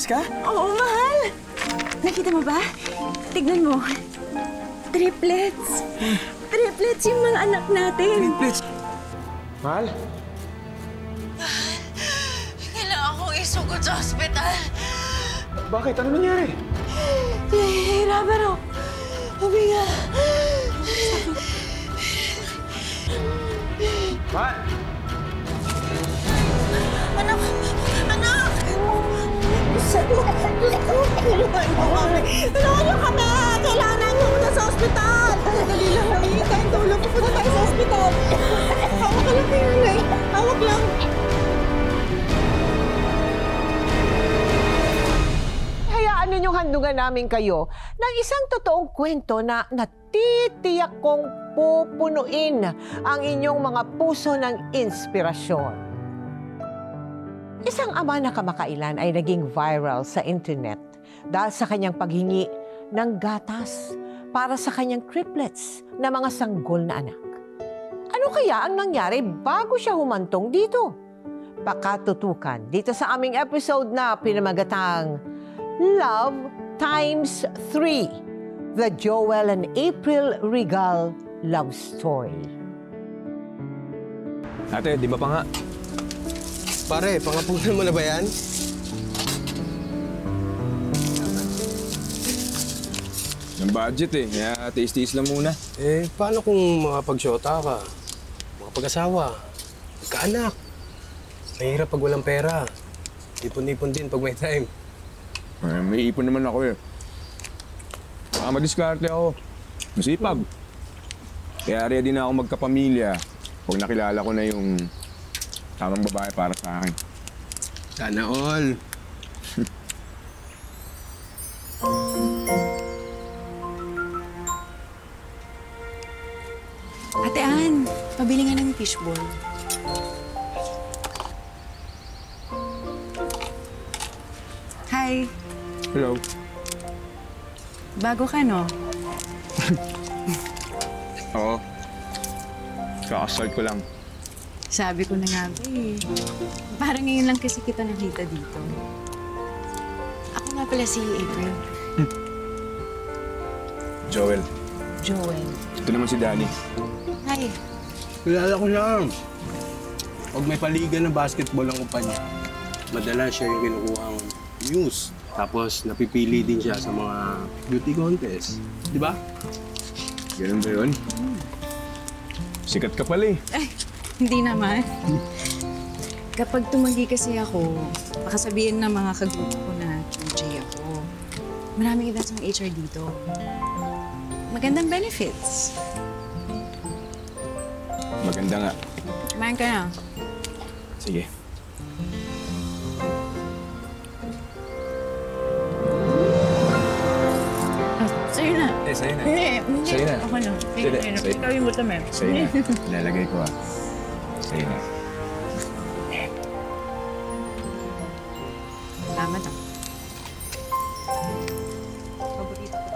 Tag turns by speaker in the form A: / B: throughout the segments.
A: Serious ka?
B: Oo, mahal. Nakita mo ba? Tignan mo. Triplets. Triplets yung mga anak natin.
A: Triplets? Mahal?
C: Kailangan kong isugod sa ospital.
A: Bakit? Ano nangyari?
C: Nahihirapan ako. Huminga.
A: Mahal?
C: Anak! Anak! Tulungan niyo kami! Kailangan niyo muna sa ospital! Dali lang, nangingi tayong tulong. Pupunta tayo sa ospital. Hawak ka lang kayo, Nay. Hawak lang.
D: Hayaan ninyong handungan namin kayo ng isang totoong kwento na natitiyak kong pupunuin ang inyong mga puso ng inspirasyon. Isang ama na kamakailan ay naging viral sa internet dahil sa kanyang paghingi ng gatas para sa kanyang triplets na mga sanggol na anak. Ano kaya ang nangyari bago siya humantong dito? Pakatutukan dito sa aming episode na pinamagatang Love Times 3, The Joel and April Regal Love Story.
A: Ate, di ba pa nga?
E: Pare, pangapunan mo na ba yan?
A: Yung budget eh, kaya taste-taste lang muna.
E: Eh, paano kung makapag-shota ka? Makapag-asawa? Magkaanak? Mahirap pag walang pera. Ipon-ipon din pag may time.
A: May ipon naman ako eh. Baka madiskarte ako. Masipag. Kaya ready na ako magkapamilya pag nakilala ko na yung tamang babae para sa akin.
E: Sana all.
B: Ate Ann, pabili nga ng fishball. Hi.
A: Hello.
B: Bago ka, no?
A: Oo. Kakasal ko lang.
B: Sabi ko na nga ba eh. Parang ngayon lang kasi kita nakita dito. Ako nga pala si April.
A: Joel.
B: Joel.
A: Ito naman si Danny.
B: Hi.
E: Kilala ko siya. Pag may paligan ng basketball ang kumpanya, madalas siya yung kinukuhang news. Tapos napipili din siya sa mga beauty contest. Di ba?
A: Ganun ba yun? Sikat ka pala eh.
B: Ay, hindi naman. Kapag tumanggi kasi ako, baka sabihin ng mga kagrupo ko na QJ ako. Maraming iba sa HR dito. Magandang benefits.
A: Maganda nga.
B: Kumain ka na.
A: Sige.
B: Sa'yo na.
A: Eh, sa'yo na.
B: Hindi.
A: Sa'yo na.
B: Ako na.
A: Sige, sa'yo.
B: Ikaw yung gutom eh.
A: Sa'yo na. Ilalagay ko ah. Sa'yo na.
B: Salamat ah. Paborito ko.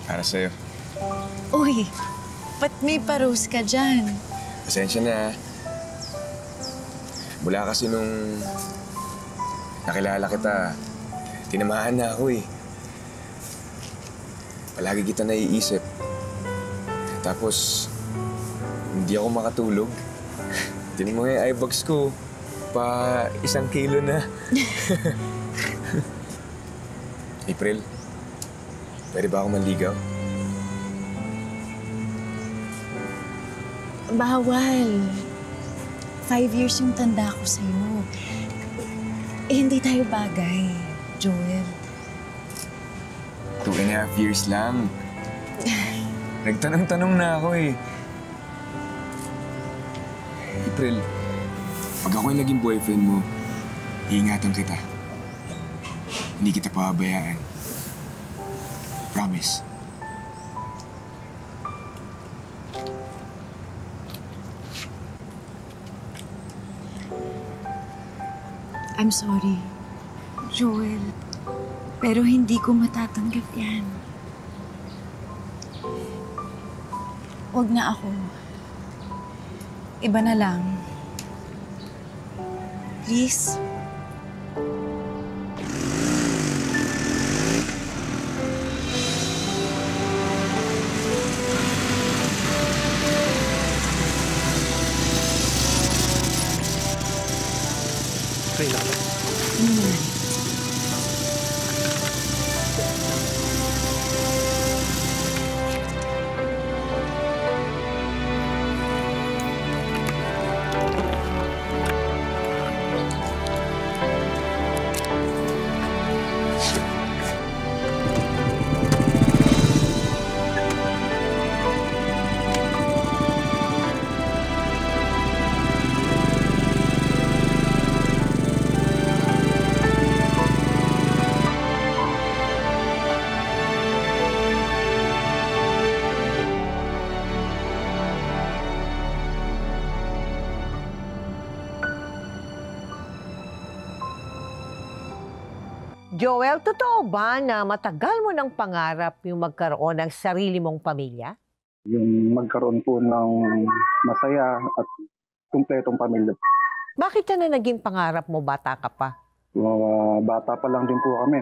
A: Para sa'yo.
B: Uy, ba't may pa-rose ka dyan?
A: Pasensya na. Mula kasi nung nakilala kita, tinamaan na ako eh. Palagi kita naiisip. Tapos, hindi ako makatulog. Tinig mo nga yung eyebags ko. Pa 1 kilo na. April, pwede ba ako manligaw?
B: Bawal. 5 years yung tanda ko sa'yo. Eh, hindi tayo bagay, Joel.
A: 2.5 years lang. Nagtanong-tanong na ako eh. April, pag ako'y naging boyfriend mo, iingatan kita. Hindi kita pahabayaan. Promise.
B: I'm sorry. Joel. Pero hindi ko matatanggap yan. Huwag na ako. Iba na lang. Please?
E: Okay lang.
B: Ano naman?
D: Joel, totoo ba na matagal mo ng pangarap yung magkaroon ng sarili mong pamilya?
F: Yung magkaroon po ng masaya at kumpletong pamilya.
D: Bakit yan na naging pangarap mo bata ka pa?
F: Bata pa lang din po kami,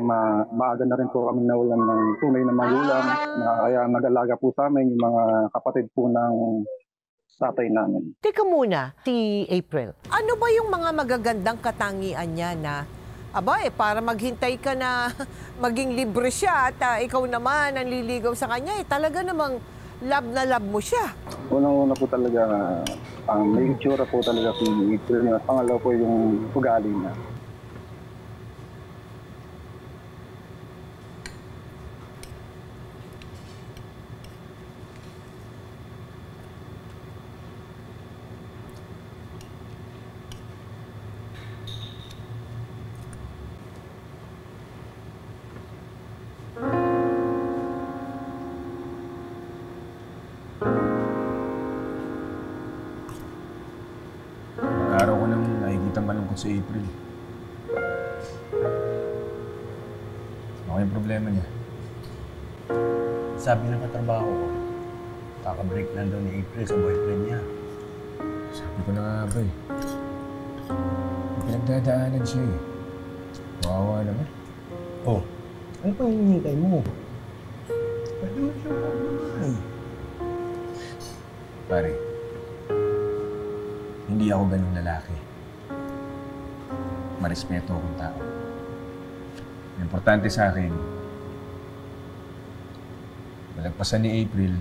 F: maaga na rin po kami nawalan ng tunay na magulang, kaya nag-alaga po sa amin yung mga kapatid po ng tatay namin.
D: Teka muna, si April. Ano ba yung mga magagandang katangian niya na para maghintay ka na maging libre siya at ikaw naman ang liligaw sa kanya, talaga namang love na love mo siya.
F: Unang-una po talaga, may itsura po talaga si April. Pangalawa po yung ugali niya.
A: Araw ko nang nakikita malungkot si April. Ano yung problema niya?
E: Sabi ng katrabaho ko, kaka-break lang daw ni April sa boyfriend niya.
A: Sabi ko na nga ba eh. May pinagdadaanan siya eh. Kawawa naman.
E: Oh, ano pa hinihintay mo? Pwede mo siyang pagmamahal.
A: Pare, hindi ako ganung lalaki. Marespeto akong tao. Ang importante sa akin, malagpasan ni April,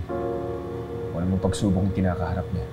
A: wala mong pagsubok ang kinakaharap niya.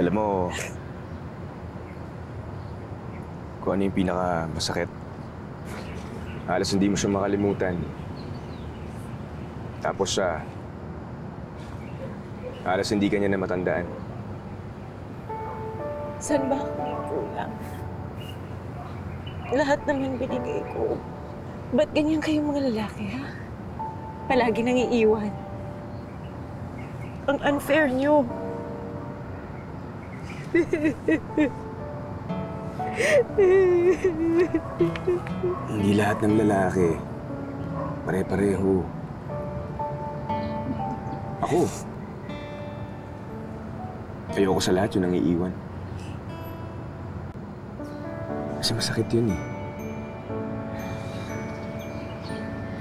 A: Alam mo, kung ano yung pinaka-masakit, halos hindi mo siya makalimutan. Tapos siya, halos hindi ka niya na matandaan.
C: Saan ba ako may kulang? Lahat naman binigay ko. Ba't ganyan kayo mga lalaki, ha? Palagi nang iiwan. Ang unfair niyo.
A: Hindi lahat ng lalaki pare-pareho. Ako, ayoko sa lahat yung nangiiwan. Kasi masakit yun eh.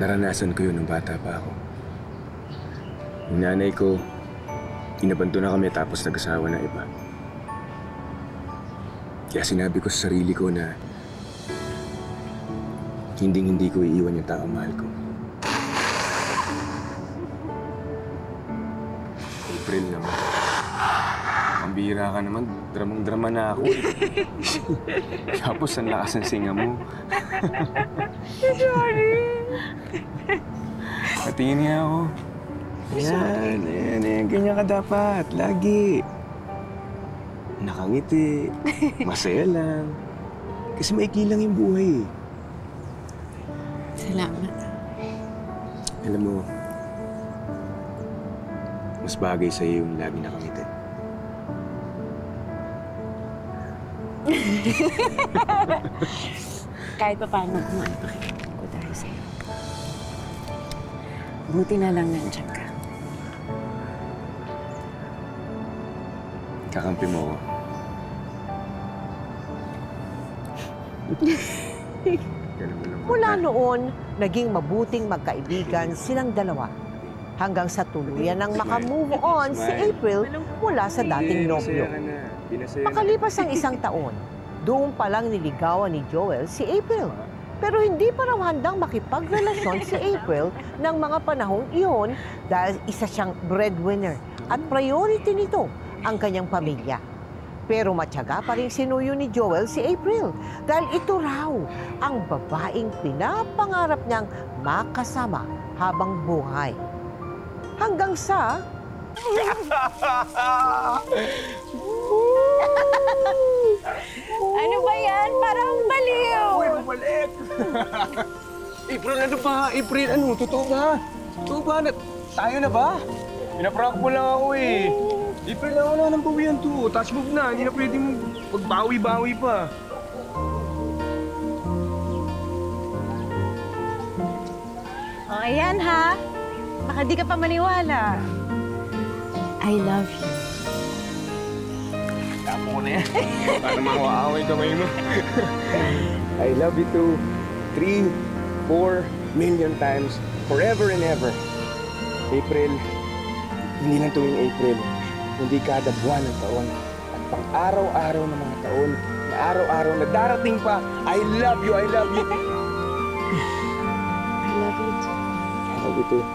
A: Naranasan ko yun nung bata pa ako. Yung nanay ko, inabanto na kami tapos nag-asawa na iba. Kaya sinabi ko sa sarili ko na hindi ko iiwan yung taong mahal ko. April naman. Ang bihira ka naman, dramang-drama na ako. Tapos ang lakas ng singa mo.
B: Sorry.
A: Patingin nga ako. Yan. Ganyan ka dapat. Lagi. Nakangiti. Masaya lang. Kasi maikli lang yung buhay eh.
B: Salamat.
A: Alam mo, mas bagay sa'yo yung lagi nakangiti.
B: Kahit pa paano kumaan pakiramdam ko dahil sa'yo. Buti na lang nandiyan ka.
A: Kakampi mo ako.
D: Mula noon, naging mabuting magkaibigan silang dalawa. Hanggang sa tuluyan ng makamove on si April mula sa dating nobyo. Makalipas ang isang taon, doon pa lang niligawan ni Joel si April. Pero hindi pa raw handang makipagrelasyon si April ng mga panahong iyon dahil isa siyang breadwinner at priority nito ang kanyang pamilya. Pero matyaga pa rin sinuyo ni Joel si April dahil ito raw ang babaeng pinapangarap niyang makasama habang buhay. Hanggang sa...
B: Ano ba yan? Parang baliw!
A: Uy, bumalik! April, ano ba? April, ano? Totoo ba? Totoo ba? Tayo na ba? Pinaprank mo lang ako eh. April, wala nang bawian to. Touch move na. Hindi na pwedeng magbawi-bawi pa.
B: O, ayan ha. Baka di ka pa maniwala. I love you.
A: Tapo ko na yan. Para makawaaway kamay mo. I love you too. 3, 4 million times. Forever and ever. April, hindi lang tuwing April. Hindi kada buwan ng taon. At pang-araw-araw ng mga taon. Na araw-araw na darating pa. I love you, I love you.
B: I love you too.
A: I love you too.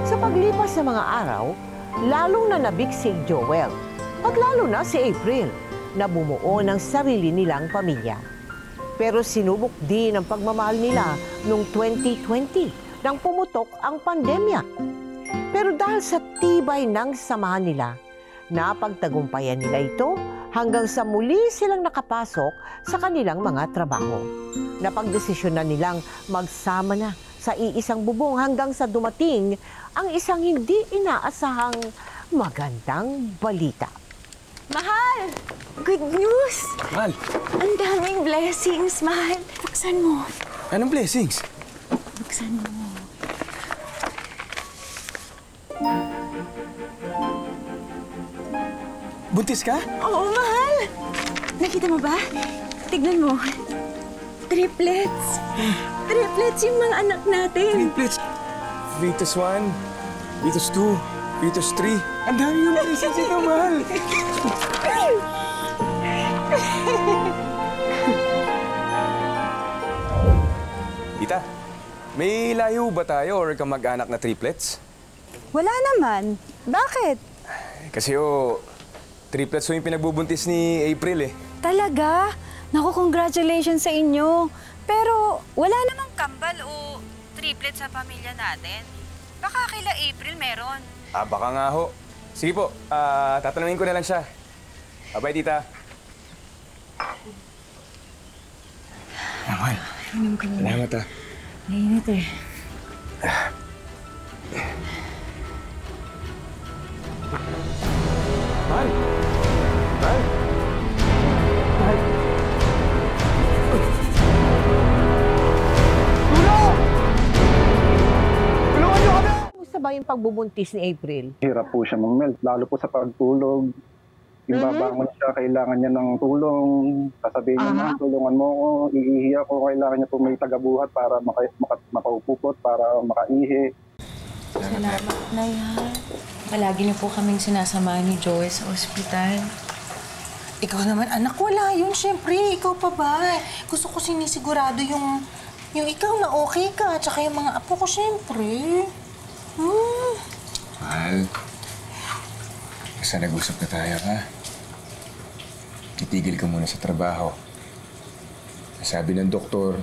D: Sa paglipas ng mga araw, lalong nanabik si Joel at lalo na si April na bumuo ng sarili nilang pamilya. Pero sinubok din ang pagmamahal nila noong 2020 nang pumutok ang pandemya. Pero dahil sa tibay ng samahan nila, napagtagumpayan nila ito hanggang sa muli silang nakapasok sa kanilang mga trabaho. Napagdesisyonan nilang magsama na sa iisang bubong hanggang sa dumating ang isang hindi inaasahang magandang balita.
B: Mahal! Good news!
A: Mahal,
B: Ang daming blessings, mahal. Buksan mo.
A: anong blessings?
B: Buksan mo.
A: Buntis ka?
B: Oo, mahal! Nakita mo ba? Tignan mo. Triplets. Triplets yung mga anak natin.
A: Triplets. Vitus 1, Vitus 2, Vitus 3. Ang dami yung blessings ito, mahal. Tita, may layo ba tayo or kamag-anak na triplets?
G: Wala naman. Bakit?
A: Kasi triplets yung pinagbubuntis ni April eh.
G: Talaga? Naku, congratulations sa inyo. Pero wala namang kambal o triplet sa pamilya natin. Baka kila April meron.
A: Baka nga ho. Sige po, tatanungin ko na lang siya. Bye, tita. Mahal. Salamat ah.
B: Nainit eh.
A: Mahal! Mahal! Mahal! Tulong! Tulungan niyo kami!
D: Kumusta ba yung pagbubuntis ni April?
F: Hirap po siya mag-melt, lalo po sa pagtulog. Yung babangon siya, kailangan niya ng tulong. Sasabihin niya, "Ma, tulungan mo ako, iihi ako." Kailangan niya po may tagabuhat para makaupo po, para makaihi.
B: Salamat, Nay, ha? Palagi niyo po kaming sinasamahan ni Joel sa ospital.
C: Ikaw naman, anak, wala yun. Siyempre, ikaw pa ba? Gusto ko sinisigurado yung ikaw na okay ka, tsaka yung mga apo ko, siyempre.
A: Mahal, basta nag-usap na tayo, ha? Titigil ka muna sa trabaho. Sabi ng doktor,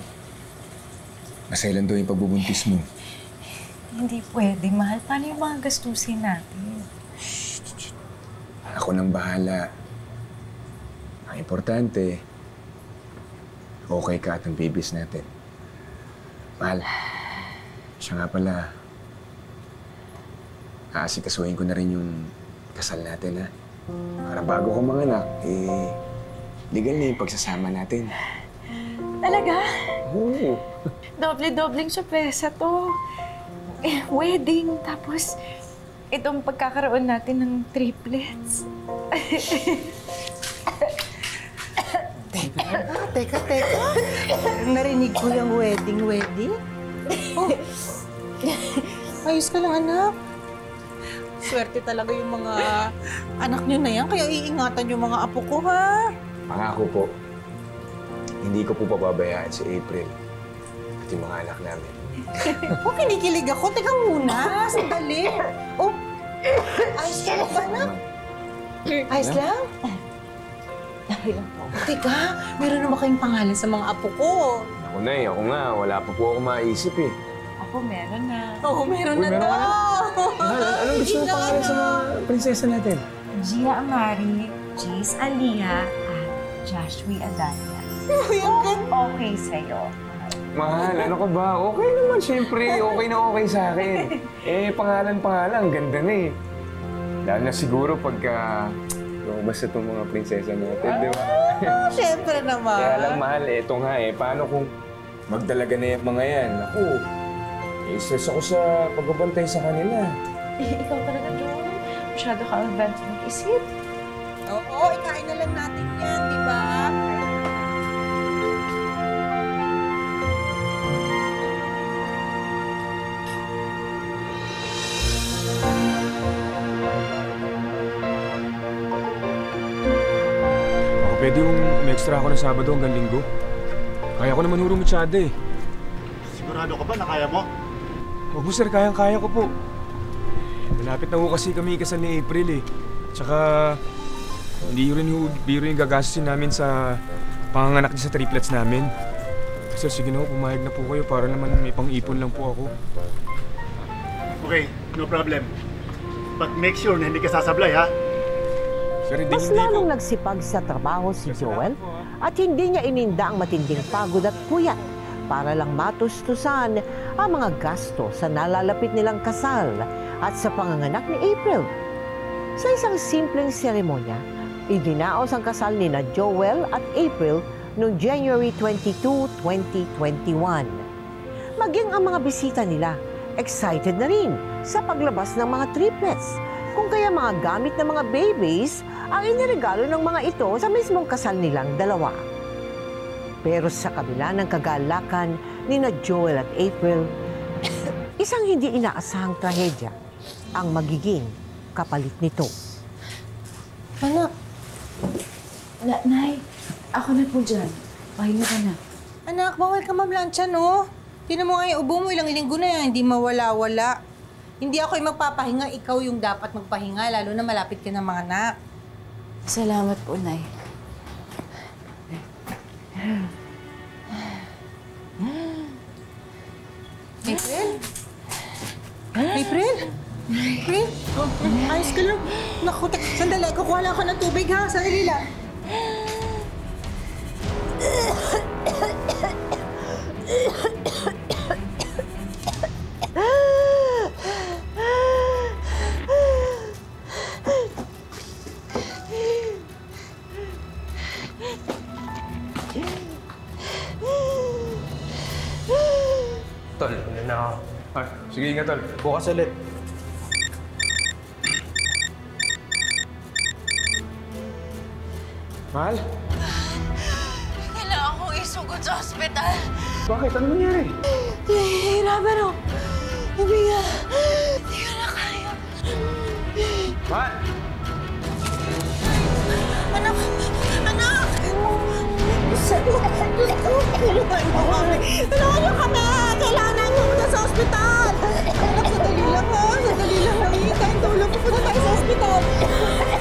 A: masailan daw yung pagbubuntis mo.
B: Hindi pwede, mahal. Paano yung mga gastusin natin?
A: Ako nang bahala. Ang importante, okay ka at ang babies natin. Mahal, siya nga pala, aasikasuhin ko na rin yung kasal natin, ha? Para bago ko manganak, legal na yung pagsasama natin.
B: Talaga?
A: Oo.
B: Doble-dobleng sorpresa to. Wedding, tapos itong pagkakaroon natin ng triplets.
C: Teka. Narinig ko yung wedding. Oh. Ayos ka lang, anak. Swerte talaga yung mga anak niyo na yan, kaya iingatan yung mga apo ko, ha?
A: Pangako po, hindi ko po pababayaan si April at yung mga anak namin.
C: Oh, kinikilig ako. Teka muna, sandali. Oh, ayos ka lang ba, anak? Ayos lang? Okay lang po. Teka, meron naman kayong pangalan sa mga apo ko.
A: Ako na ako nga. Wala pa po ako maisip eh.
B: Ako, meron na.
C: Oo, meron na
A: Meron ka na? Mahal, anong gusto mo pangalan sa mga prinsesa natin?
B: Gia Amari, Jace Alia, at Joshua Adalia.
C: Ang ganda.
B: Okay sa'yo.
A: Mahal, ano ka ba? Okay naman, syempre. Okay na okay sa akin. Pangalan, ang ganda na eh. Lalo na siguro pagka lumabas na itong mga prinsesa natin, di ba?
C: Siyempre naman.
A: Kaya lang, mahal, eto nga paano kung magdalaga na yung mga yan? Ako, stress ako sa pagbabantay sa kanila.
B: Ikaw talaga, Joel. Masyado ka advance mag-isip.
C: Oo, ikain na lang natin yan, di ba?
A: Pwede yung extra ako ng Sabado hanggang Linggo. Kaya ko naman hurumitsyada eh.
H: Sigurado ka ba na kaya mo?
A: Opo sir, kayang-kaya ko po. Malapit na ho kasi kami ikasal ni April eh. Tsaka hindi rin ho biro yung gagastusin namin sa panganganak niya sa triplets namin. Sir, sige na ho, pumayag na po kayo para naman may pang-ipon lang po ako.
H: Okay, no problem. But make sure na hindi ka sasablay, ha?
A: Sir,
D: Mas lalong nagsipag sa trabaho si Joel at hindi niya ininda ang matinding pagod at puyat para lang matustusan ang mga gasto sa nalalapit nilang kasal at sa panganganak ni April. Sa isang simpleng seremonya, idinaos ang kasal ni na Joel at April noong January 22, 2021. Maging ang mga bisita nila, excited na rin sa paglabas ng mga triplets, kung kaya mga gamit ng mga babies ang iniregalo ng mga ito sa mismong kasal nilang dalawa. Pero sa kabila ng kagalakan ni na Joel at April, isang hindi inaasahang trahedya ang magiging kapalit nito.
C: Anak,
B: Nay, ako na po dyan. Pahinga ka na.
C: anak, bawal ka mamlansya, no? Tinan mo nga yung ubo mo, ilang linggo na yan, hindi mawala-wala. Hindi ako yung magpapahinga, ikaw yung dapat magpahinga, lalo na malapit ka ng mga anak.
B: Salamat po, Nay.
C: April? April? April? Oh, ayos ka lang. Naku, sandali, kukuha lang ako ng tubig, ha? Sandali lang.
A: Tol, ano na ako? Sige, ingat tol.
E: Bukas ulit.
A: Mahal?
C: Kailangan kong isugod sa ospital.
A: Bakit? Ano nangyari?
C: Nahihirapan ako. Hindi nga.
A: Mahal!
C: Anak! Anak! Diyos ko! Tulungan mo kami! Tulungan mo kami! Kailangan namin pumunta sa ospital! Anak, sadali lang ha! Sadali lang ha! Hihikain tulong. Pupunta tayo sa ospital!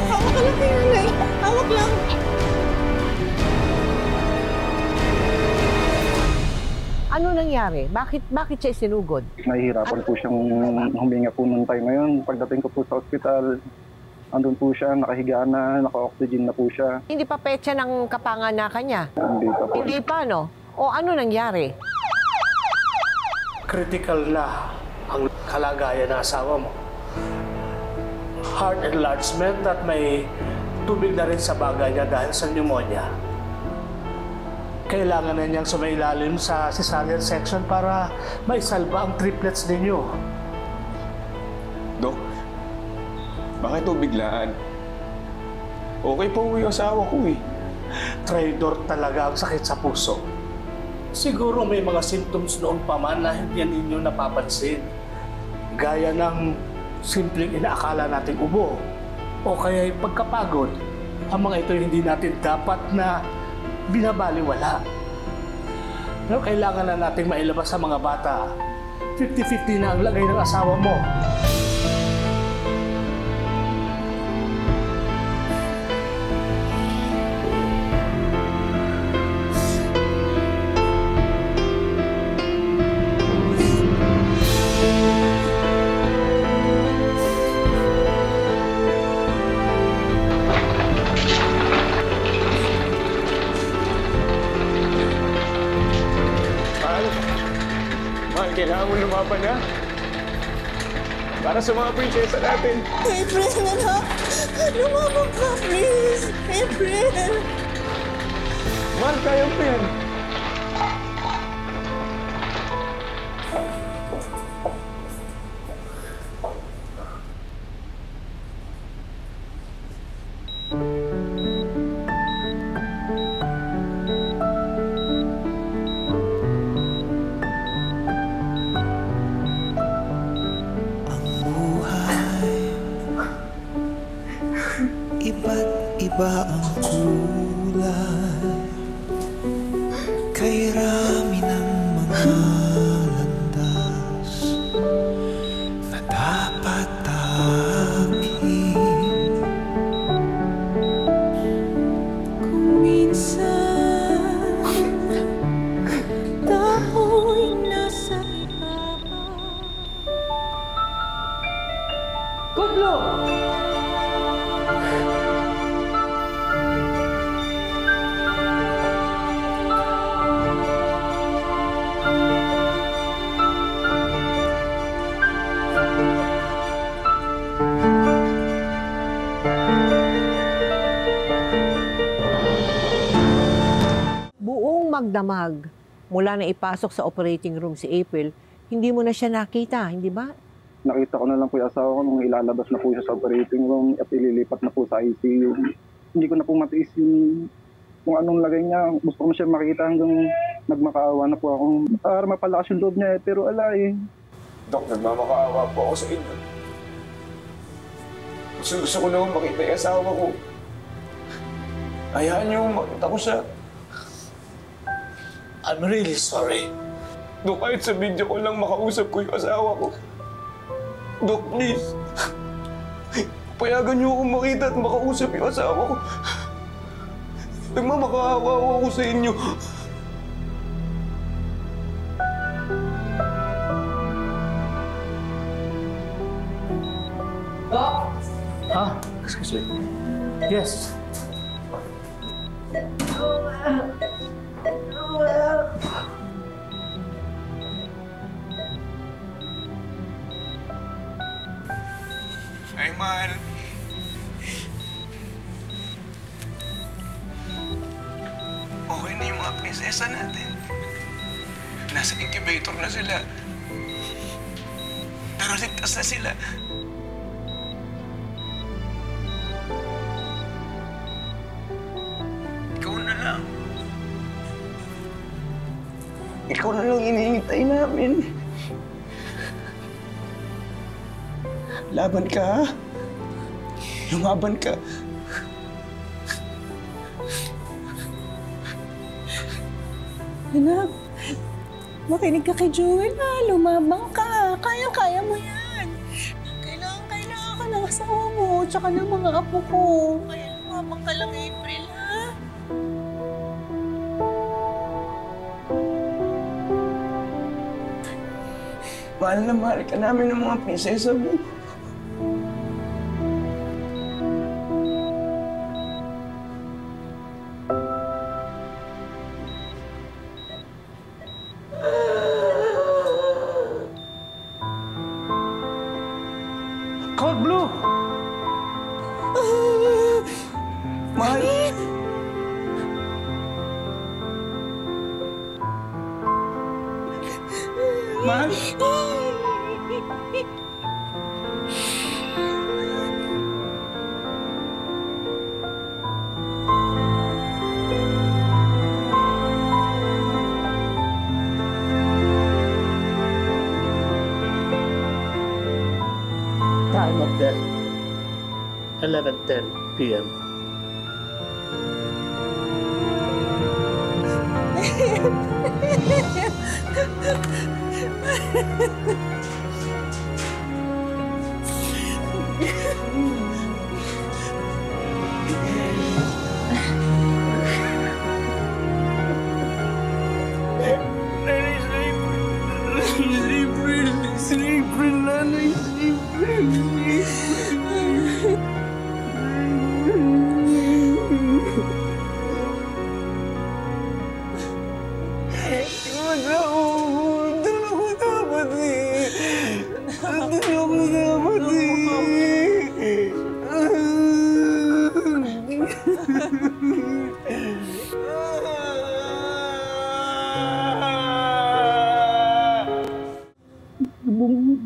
C: Hawak ka lang kayo, Nay! Hawak lang!
D: Ano nangyari? Bakit siya sinugod?
F: Nahihirapan po siyang huminga po nung time ngayon. Pagdating ko po sa ospital, andun po siya, nakahiga na, naka-oxygen na po siya.
D: Hindi pa petsa ng kapanganakan niya?
F: Hindi pa po.
D: Hindi pa, no? O ano nangyari?
I: Critical na ang kalagayan ng asawa mo. Heart enlargement at may tubig na rin sa baga niya dahil sa pneumonia. Kailangan na niyang sumailalim sa cesarean section para maisalba ang triplets ninyo.
A: Dok, bakit ito biglaan? Okay po yung asawa ko eh.
I: Traidor talaga ang sakit sa puso. Siguro may mga symptoms noon pa man na hindi ninyo napapansin. Gaya ng simpleng inaakala nating ubo o kaya pagkapagod. Ang mga ito hindi natin dapat na binabaliwala. Pero kailangan na nating mailabas sa mga bata. 50-50 na ang lagay ng asawa mo.
A: Kailangan mo lumaban na. Para sa mga prinsesa natin.
C: April, anak! Lumabang ka, please! April!
A: Mahal, kaya mo yan.
J: Iba ang kulay, kay rami ng mga landas na dapat takin. Kung minsan tao'y nasa ibaba.
C: Kudlo!
D: Magdamag mula na ipasok sa operating room si April, hindi mo na siya nakita, hindi ba?
F: Nakita ko na lang po yung asawa ko nung ilalabas na po siya sa operating room at ililipat na po sa ICU. Hindi ko na po matiis yung kung anong lagay niya. Gusto ko na siya makita hanggang nagmakaawa na po ako. Para mapalakas yung loob niya pero ala eh.
A: Dok, nagmamakaawa po ako sa inyo. Gusto ko naman makita yung asawa ko. Hayaan niyo makita ko siya.
I: I'm really sorry.
A: Dok, kahit sa video ko lang makausap ko yung asawa ko. Dok, please. Payagan niyo akong makita at makausap yung asawa ko. Nagmamakaawa ako sa inyo.
C: Doc!
I: Ha? Excuse me. Yes.
A: Ay, mahal. Okay na yung mga prinsesa natin. Nasa incubator na sila. Pero ligtas na sila. Ikaw na lang. Ikaw na lang hinihintay namin. Laban ka, ha?
K: Lumaban ka.
C: Anak, makinig ka kay Joel ha. Lumabang ka. Kaya-kaya mo yan. Kailangan ka ng asawa mo, tsaka ng mga apo ko. Kaya lumabang ka lang, April, ha?
K: Mahal na mahal ka namin ng mga prinsesa mo.
I: Code Blue!
K: Mahal! Mahal!
I: Time of death, 11:10 p.m.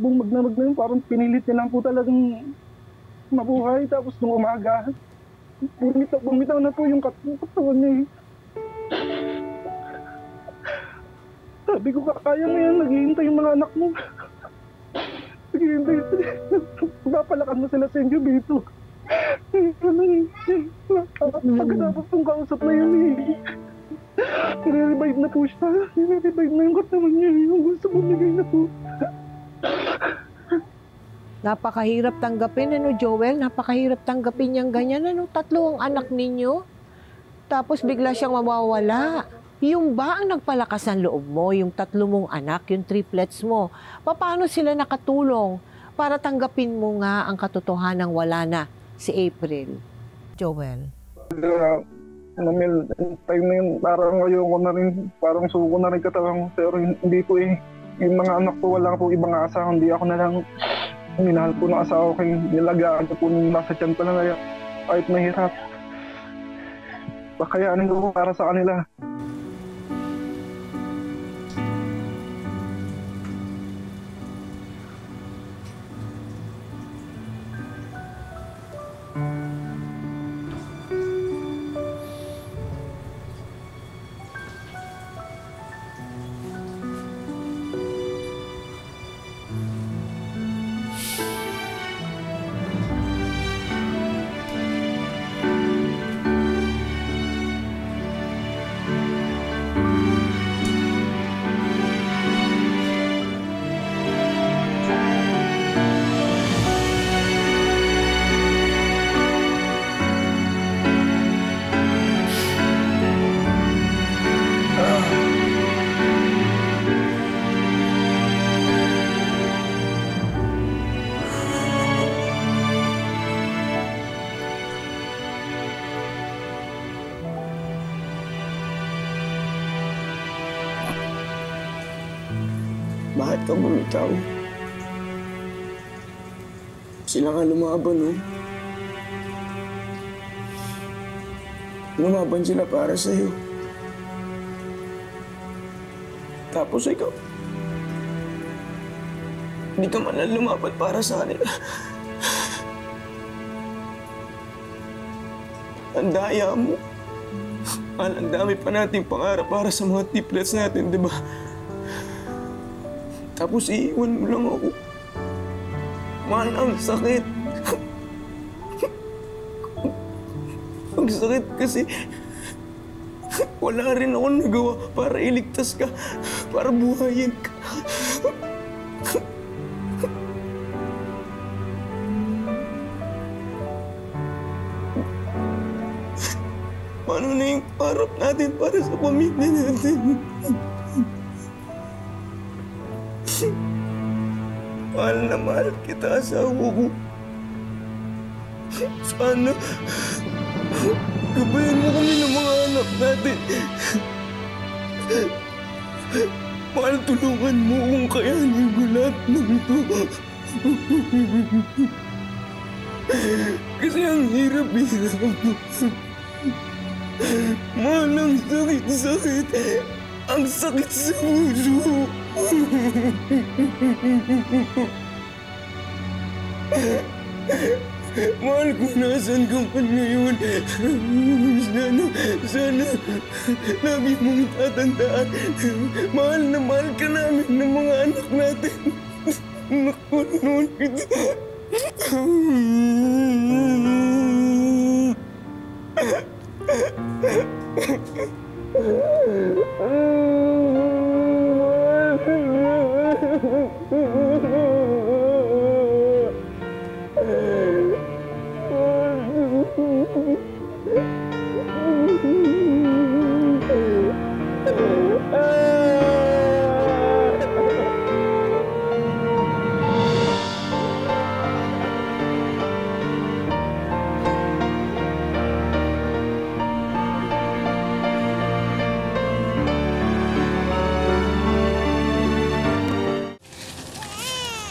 F: Magdamag na yun, parang pinilit niya lang po talagang mabuhay. Tapos nung umaga, bumitaw na po yung katawan niya eh. Sabi ko, kaya mo yan, naghihintay yung mga anak mo. Naghihintay, papalakan mo sila sa inyo dito. Pagkatapos nung kausap na yun eh. Nire-revive na po siya. Nire-revive na yung katawan niya. Yung gusto bumigay na po.
D: Napakahirap tanggapin, ano Joel? Napakahirap tanggapin niyang ganyan. Ano, 3 ang anak ninyo? Tapos bigla siyang mawawala. Yung ba ang nagpalakas ng loob mo? Yung 3 mong anak, yung triplets mo? Paano sila nakatulong para tanggapin mo nga ang katotohanan wala na si April? Joel?
F: Namil, time na yun, parang ayoko na rin, parang suko na rin katawan ko. Pero hindi po eh. Yung mga anak ko, wala po ibang asawa. Hindi ako na lang minahal po ng asawa ko. Nilagaan ko po nung nasa tiyan pa lang. Kahit mahirap. Pakayaanin ko po para sa kanila.
K: Bakit ka bumitaw? Sila nga lumaban, no? Lumaban sila para sa'yo. Tapos ikaw, hindi ka man lang lumaban para sa kanila. Ang daya mo. Ang dami pa nating pangarap para sa mga triplets natin, di ba? Tapos iiwan mo lang ako. Mahal, ang sakit. sakit kasi wala rin akong nagawa para iligtas ka, para buhayin ka. Paano na yung parap natin para sa pamilya natin? Mahal na mahal kita, asawa ko. Sana gabayan mo kami ng mga anak natin. Mahal, tulungan mo kung kayanin ko lahat ng ito. Kasi ang hirap-hirap. Mahal, ang sakit-sakit. Ang sakit sa puso. Mahal, kung nasan ka man ngayon, sana lagi mong tatandaan. Mahal na mahal ka namin ng mga anak natin. Naku, noon kita.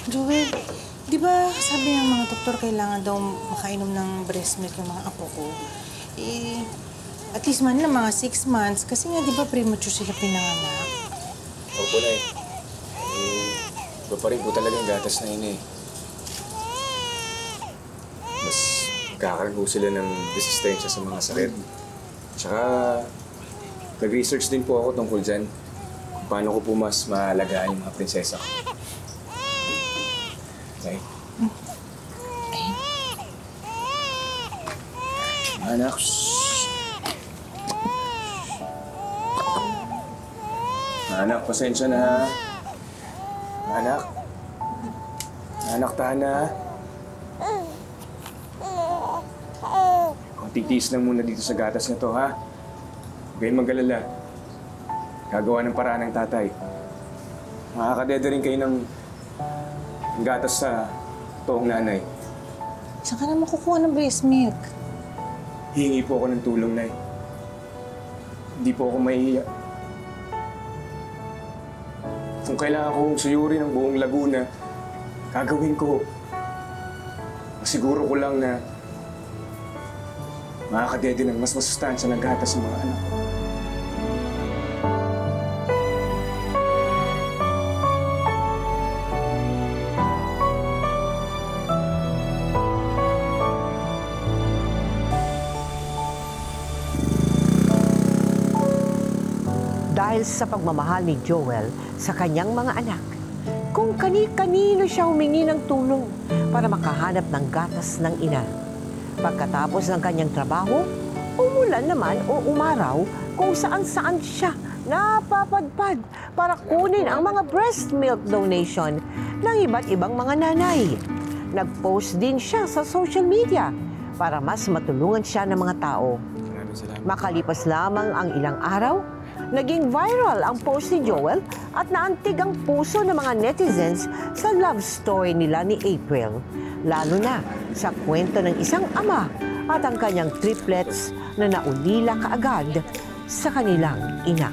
C: Joel, di ba sabi ng mga doktor kailangan daw makainom ng breast milk yung mga apo ko? Eh, at least man lang mga 6 months kasi nga di ba premature sila pinanganak?
A: Opo, Nay. Iba pa rin po talaga yung gatas na yun eh. Mas kakaroon po sila ng resistensya sa mga sakit. Tsaka, nag-research din po ako tungkol dyan. Kung paano ko po mas maalagaan yung mga prinsesa ko. Nay. Anak, anak, pasensya na ha. Anak, tahan na ha. Titiis lang muna dito sa gatas na to ha. Huwag kayong mag-alala. Gagawa ng paraan ng tatay. Makakadeda rin kayo ng gatas sa toong nanay.
C: Saan ka na makukuha ng breast milk?
A: Hihingi po ako ng tulong, Nay. Hindi po ako mahihiya. Kung kailangan kong suyuri ng buong Laguna, gagawin ko. Masiguro ko lang na makakadede ng mas masustansya ng gatas sa mga anak ko.
D: Dahil sa pagmamahal ni Joel sa kanyang mga anak, kung kani-kanino siya humingi ng tulong para makahanap ng gatas ng ina. Pagkatapos ng kanyang trabaho, umulan naman o umaraw kung saan-saan siya napapadpad para kunin ang mga breast milk donation ng iba't ibang mga nanay. Nag-post din siya sa social media para mas matulungan siya ng mga tao. Makalipas lamang ang ilang araw, naging viral ang post ni Joel at naantig ang puso ng mga netizens sa love story nila ni April. Lalo na sa kwento ng isang ama at ang kanyang triplets na naulila kaagad sa kanilang ina.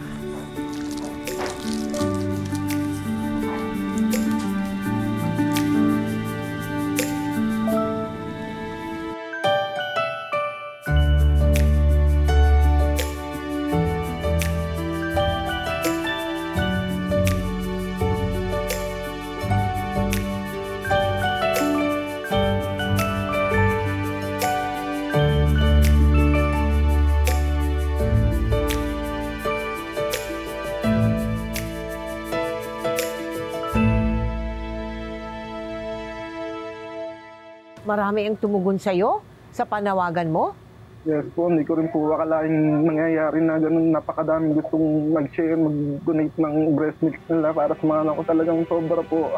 D: Marami ang tumugon sa'yo sa panawagan mo?
F: Yes po, hindi ko rin po akalaing mangyayari na ganun, napakadaming gustong mag-share, mag-donate ng breast milk nila para sa mga anak ko. Talagang sobra po.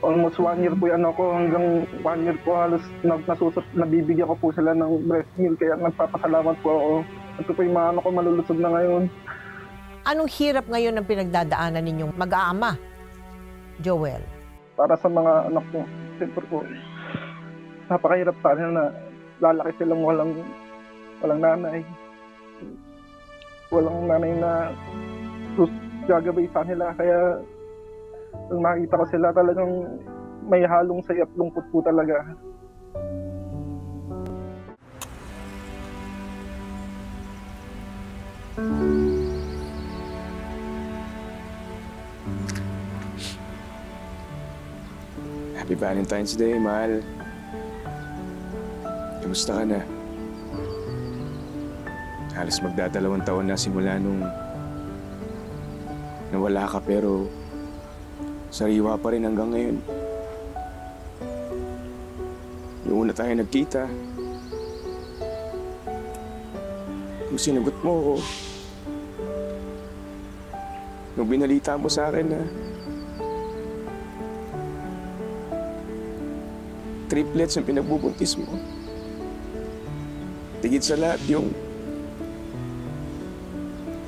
F: Almost 1 year po yan ako, hanggang 1 year po halos nabibigyan ko po sila ng breast milk, kaya nagpapasalamat po ako. Ito po yung mga anak ko malulusog na ngayon.
D: Anong hirap ngayon ang pinagdadaanan ninyong mag-aama, Joel?
F: Para sa mga anak ko, siyempre po, napakahirap sa kanila na lalaki silang walang nanay. Walang nanay na gagabay sa nila. Kaya nung makita ko sila, talagang may halong saya at lungkot po talaga.
A: Happy Valentine's Day, mahal. Kamusta ka na? Halos magdadalawang taon na simula nung nawala ka, pero sariwa pa rin hanggang ngayon. Yung una tayo nagkita, nung sinagot mo ako, nung binalita mo sa akin na triplets ang pinagbubuntis mo. Tigit sa lahat yung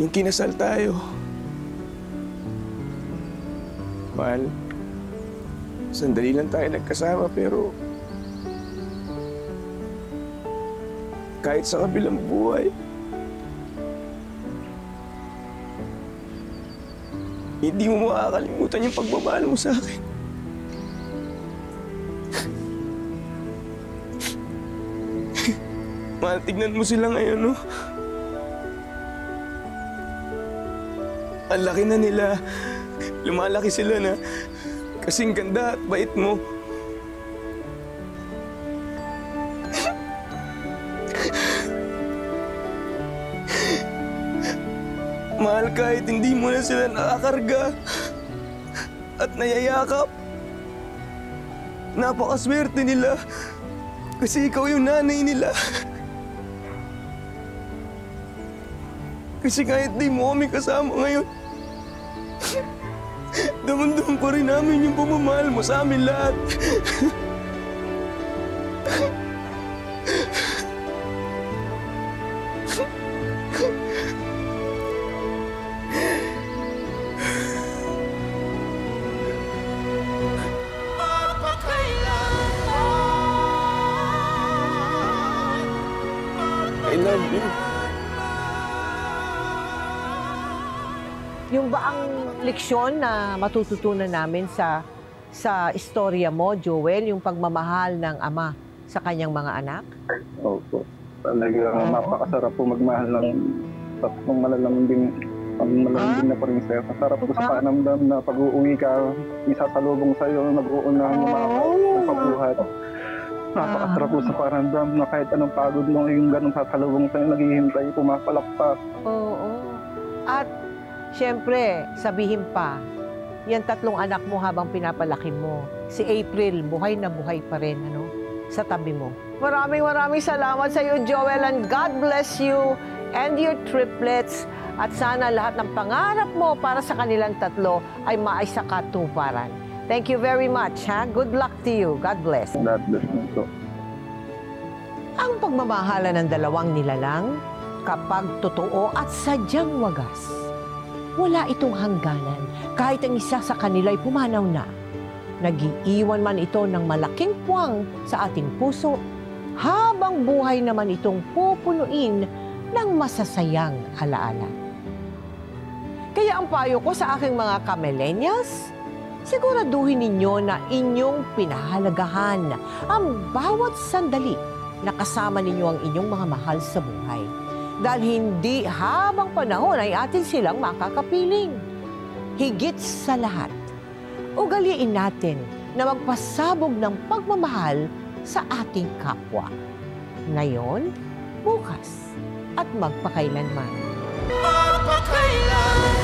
A: kinasal tayo. Mahal, sandali lang tayo nagkasama, pero kahit sa kabilang buhay, hindi mo makakalimutan yung pagmamahal mo sa akin. Mahal, tignan mo sila ngayon, no? Ang laki na nila. Lumalaki sila na kasing ganda at bait mo. Mahal, kahit hindi mo na sila nakakarga at nayayakap, napakaswerte nila kasi ikaw yung nanay nila. Kasi kahit di mo kami kasama ngayon, damang-dam pa rin namin yung pamamahal mo sa amin lahat. I love you.
D: Yung ba ang leksyon na matututunan namin sa istorya mo, Joel, yung pagmamahal ng ama sa kanyang mga anak?
F: Opo. Talagang napakasarap po magmahal ng tatlong malalambing na prinsesa. Masarap po sa panamdam na pag-uwi ka, isasalubong sa'yo, nag-uunahan yung mga pagbuhat. Napakasarap po sa panamdam na kahit anong pagod mo, yung ganun sasalubong sa'yo, naghihintay, pumapalakpak.
D: Oo. At siyempre, sabihin pa, yan tatlong anak mo habang pinapalaki mo. Si April, buhay na buhay pa rin, sa tabi mo. Maraming salamat sa iyo, Joel, and God bless you and your triplets. At sana lahat ng pangarap mo para sa kanilang tatlo ay maisakatuparan. Thank you very much, ha? Good luck to you. God bless.
F: God bless mo po.
D: Ang pagmamahala ng dalawang nilalang, kapag totoo at sadyang wagas, wala itong hangganan kahit ang isa sa kanila ay pumanaw na. Nag-iiwan man ito ng malaking puwang sa ating puso, habang buhay naman itong pupunuin ng masasayang alaala. Kaya ang payo ko sa aking mga ka-millennials, siguraduhin ninyo na inyong pinahalagahan ang bawat sandali na kasama ninyo ang inyong mga mahal sa buhay. Dahil hindi habang panahon ay atin silang makakapiling. Higit sa lahat, ugaliin natin na magpasabog ng pagmamahal sa ating kapwa. Ngayon, bukas, at magpakailanman.
J: Magpakailanman.